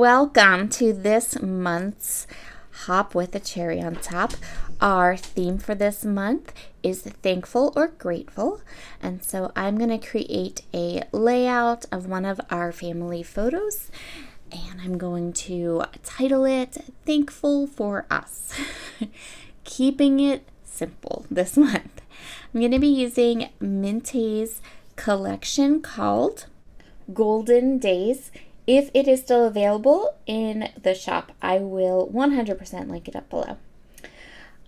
Welcome to this month's Hop with a Cherry on Top. Our theme for this month is thankful or grateful. And so I'm going to create a layout of one of our family photos. And I'm going to title it Thankful for Us. Keeping it simple this month. I'm going to be using Mintay's collection called Golden Days. If it is still available in the shop, I will 100% link it up below.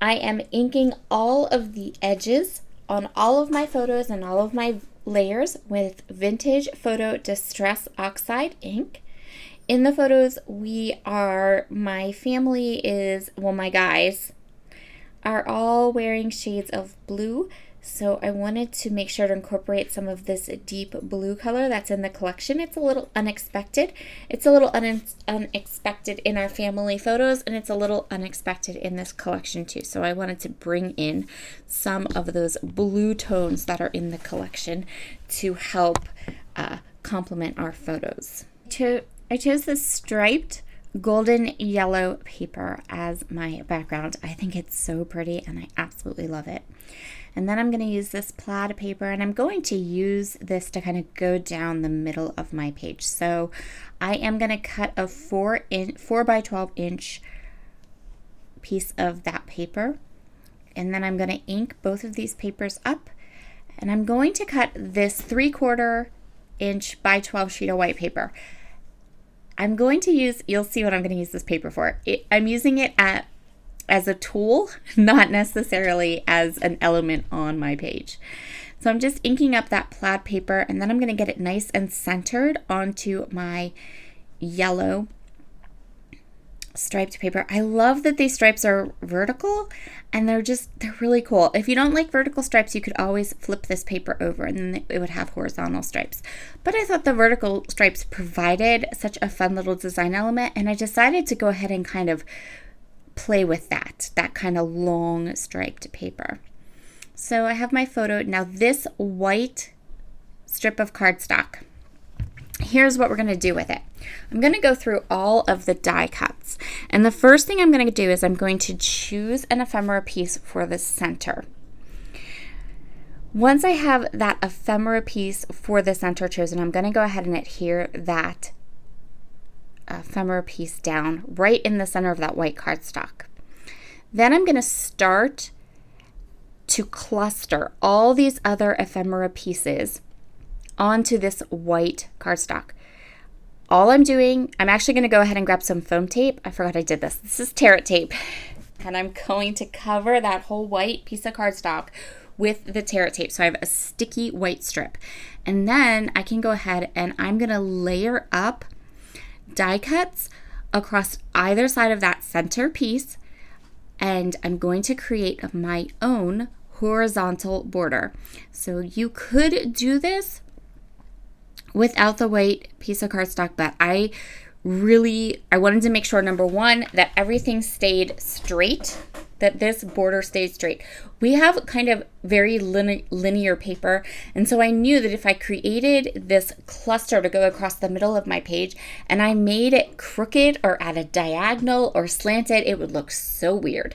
I am inking all of the edges on all of my photos and all of my layers with Vintage Photo Distress Oxide ink. In the photos, my guys are all wearing shades of blue. So I wanted to make sure to incorporate some of this deep blue color that's in the collection. It's a little unexpected. It's a little unexpected in our family photos, and it's a little unexpected in this collection too. So I wanted to bring in some of those blue tones that are in the collection to help complement our photos. I chose this striped golden yellow paper as my background. I think it's so pretty and I absolutely love it. And then I'm going to use this plaid paper, and I'm going to use this to kind of go down the middle of my page. So I am going to cut a 4 by 12 inch piece of that paper. And then I'm going to ink both of these papers up. And I'm going to cut this 3/4 inch by 12 sheet of white paper. I'm going to use, you'll see what I'm going to use this paper for. I'm using it as a tool, not necessarily as an element on my page. So I'm just inking up that plaid paper, and then I'm going to get it nice and centered onto my yellow striped paper. I love that these stripes are vertical, and they're really cool. If you don't like vertical stripes, you could always flip this paper over and then it would have horizontal stripes. But I thought the vertical stripes provided such a fun little design element, and I decided to go ahead and kind of play with that kind of long striped paper. So I have my photo. Now this white strip of cardstock, here's what we're going to do with it. I'm going to go through all of the die cuts. And the first thing I'm going to do is I'm going to choose an ephemera piece for the center. Once I have that ephemera piece for the center chosen, I'm going to go ahead and adhere that ephemera piece down right in the center of that white cardstock. Then I'm going to start to cluster all these other ephemera pieces onto this white cardstock. All I'm doing, I'm actually going to go ahead and grab some foam tape. I forgot I did this. This is Tarot tape. And I'm going to cover that whole white piece of cardstock with the Tarot tape. So I have a sticky white strip. And then I can go ahead and I'm going to layer up die cuts across either side of that center piece, and I'm going to create my own horizontal border. So you could do this without the white piece of cardstock, but I wanted to make sure, number one, that everything stayed straight, that this border stayed straight. We have kind of very linear paper, and so I knew that if I created this cluster to go across the middle of my page and I made it crooked or at a diagonal or slanted, it would look so weird.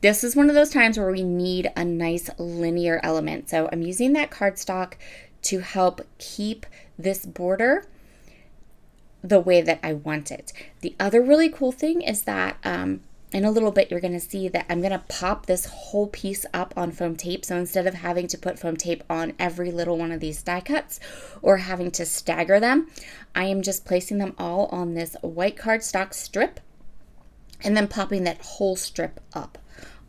This is one of those times where we need a nice linear element. So I'm using that cardstock to help keep this border the way that I want it. The other really cool thing is that in a little bit, you're going to see that I'm going to pop this whole piece up on foam tape. So instead of having to put foam tape on every little one of these die cuts or having to stagger them, I am just placing them all on this white cardstock strip and then popping that whole strip up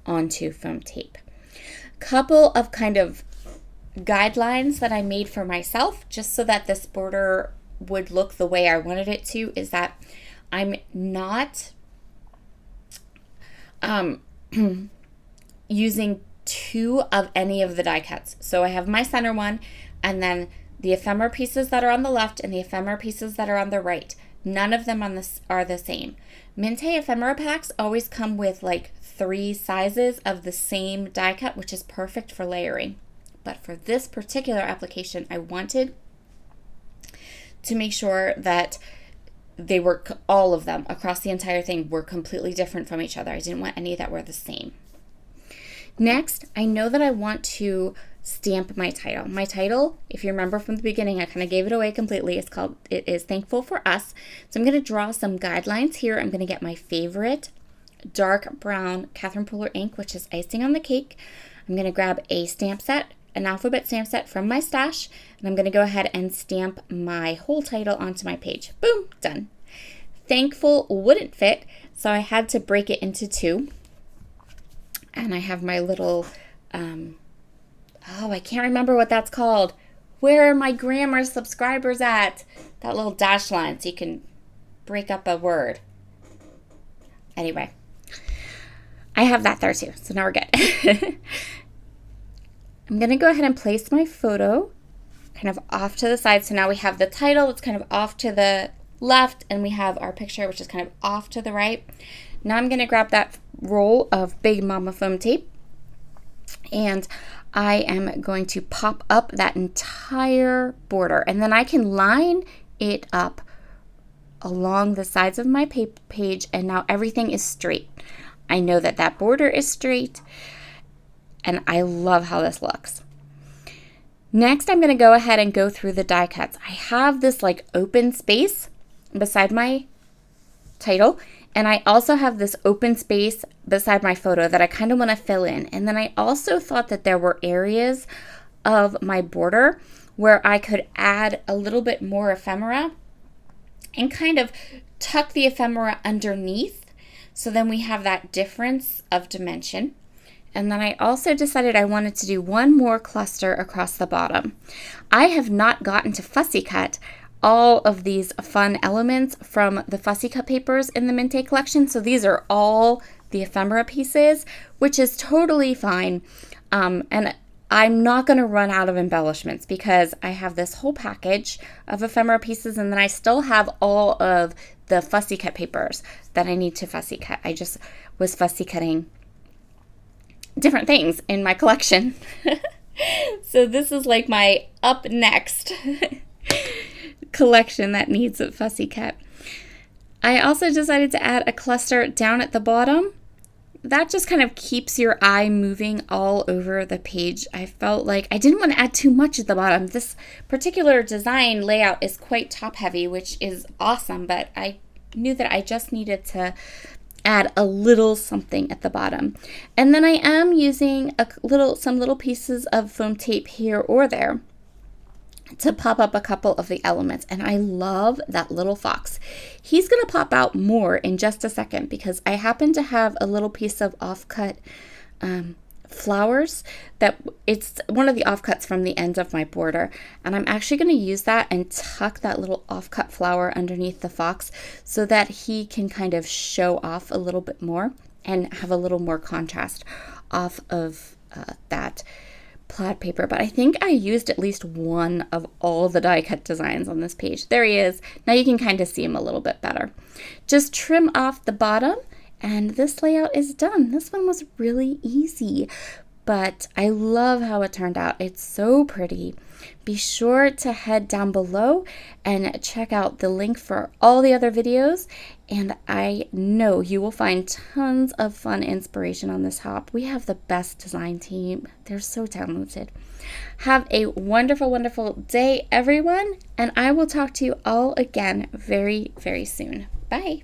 onto foam tape. Couple of kind of guidelines that I made for myself just so that this border would look the way I wanted it to is that I'm not using two of any of the die cuts. So I have my center one, and then the ephemera pieces that are on the left and the ephemera pieces that are on the right. None of them are the same. Mintay ephemera packs always come with like 3 sizes of the same die cut, which is perfect for layering. But for this particular application, I wanted to make sure that they were, all of them across the entire thing were completely different from each other. I didn't want any that were the same. Next, I know that I want to stamp my title. My title, if you remember from the beginning, I kind of gave it away completely. It is Thankful for Us. So I'm going to draw some guidelines here. I'm going to get my favorite dark brown Catherine Pooler ink, which is icing on the cake. I'm going to grab a stamp set, an alphabet stamp set from my stash, and I'm going to go ahead and stamp my whole title onto my page. Boom, done. Thankful wouldn't fit, so I had to break it into two. And I have my little, I can't remember what that's called. Where are my grammar subscribers at? That little dash line so you can break up a word. Anyway, I have that there too, so now we're good. I'm going to go ahead and place my photo kind of off to the side. So now we have the title, it's kind of off to the left, and we have our picture, which is kind of off to the right. Now I'm going to grab that roll of Big Mama foam tape, and I am going to pop up that entire border, and then I can line it up along the sides of my page, and now everything is straight. I know that that border is straight, and I love how this looks. Next, I'm going to go ahead and go through the die cuts. I have this like open space beside my title, and I also have this open space beside my photo that I kind of want to fill in. And then I also thought that there were areas of my border where I could add a little bit more ephemera and kind of tuck the ephemera underneath. So then we have that difference of dimension. And then I also decided I wanted to do one more cluster across the bottom. I have not gotten to fussy cut all of these fun elements from the fussy cut papers in the Mintay collection. So these are all the ephemera pieces, which is totally fine. And I'm not going to run out of embellishments because I have this whole package of ephemera pieces, and then I still have all of the fussy cut papers that I need to fussy cut. I just was fussy cutting different things in my collection. So this is like my up next collection that needs a fussy cut. I also decided to add a cluster down at the bottom. That just kind of keeps your eye moving all over the page. I felt like I didn't want to add too much at the bottom. This particular design layout is quite top heavy, which is awesome, but I knew that I just needed to add a little something at the bottom. And then I am using some little pieces of foam tape here or there to pop up a couple of the elements. And I love that little fox. He's going to pop out more in just a second because I happen to have a little piece of offcut flowers that it's one of the offcuts from the end of my border, and I'm actually going to use that and tuck that little offcut flower underneath the fox so that he can kind of show off a little bit more and have a little more contrast off of that plaid paper. But I think I used at least one of all the die cut designs on this page. There he is. Now you can kind of see him a little bit better. Just trim off the bottom and this layout is done. This one was really easy, but I love how it turned out. It's so pretty. Be sure to head down below and check out the link for all the other videos, and I know you will find tons of fun inspiration on this hop. We have the best design team. They're so talented. Have a wonderful, wonderful day, everyone, and I will talk to you all again very, very soon. Bye.